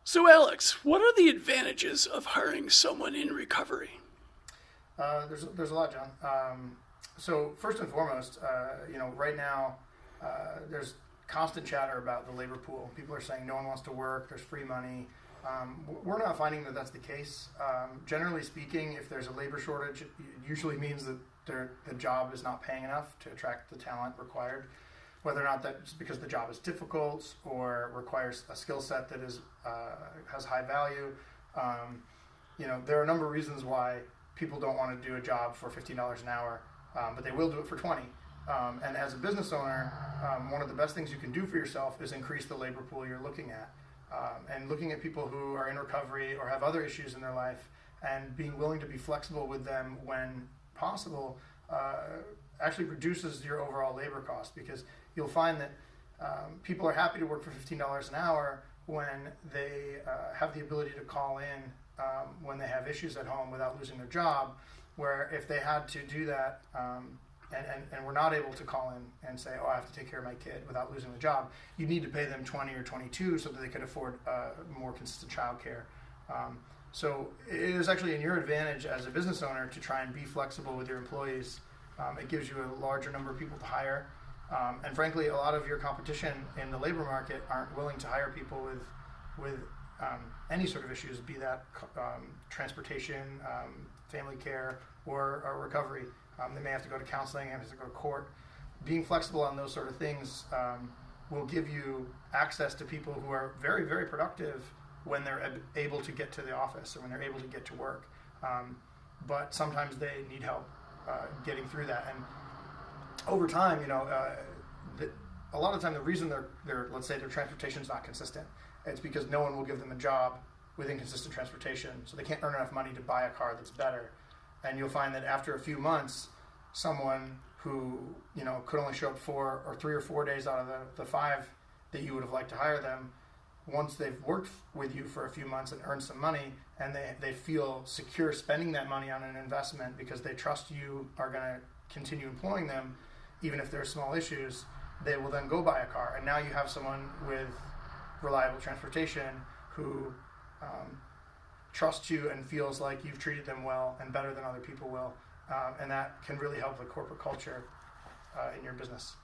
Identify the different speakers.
Speaker 1: So, Alex, what are the advantages of hiring someone in recovery?
Speaker 2: There's a lot, John. So first and foremost, right now there's constant chatter about the labor pool. People are saying no one wants to work. There's free money. We're not finding that that's the case. Generally speaking, if there's a labor shortage, it usually means that the job is not paying enough to attract the talent required. Whether or not that's because the job is difficult or requires a skill set that has high value. There are a number of reasons why people don't want to do a job for $15 an hour, but they will do it for 20. And as a business owner, one of the best things you can do for yourself is increase the labor pool you're looking at. And looking at people who are in recovery or have other issues in their life and being willing to be flexible with them when possible actually reduces your overall labor cost, because you'll find that people are happy to work for $15 an hour when they have the ability to call in when they have issues at home without losing their job, where if they had to do that and were not able to call in and say, oh, I have to take care of my kid without losing the job, you need to pay them 20 or 22 so that they could afford more consistent child care. So it is actually in your advantage as a business owner to try and be flexible with your employees. It gives you a larger number of people to hire. And frankly, a lot of your competition in the labor market aren't willing to hire people with any sort of issues, be that transportation, family care, or recovery. They may have to go to counseling, have to go to court. Being flexible on those sort of things will give you access to people who are very, very productive when they're able to get to the office or when they're able to get to work. But sometimes they need help getting through that. And over time, a lot of the time the reason let's say their transportation is not consistent, it's because no one will give them a job with inconsistent transportation, so they can't earn enough money to buy a car that's better. And you'll find that after a few months, someone who could only show up 3 or 4 days out of the 5 that you would have liked to hire them, once they've worked with you for a few months and earned some money, and they feel secure spending that money on an investment because they trust you are going to continue employing them, even if there are small issues, they will then go buy a car. And now you have someone with reliable transportation who trusts you and feels like you've treated them well and better than other people will. And that can really help the corporate culture in your business.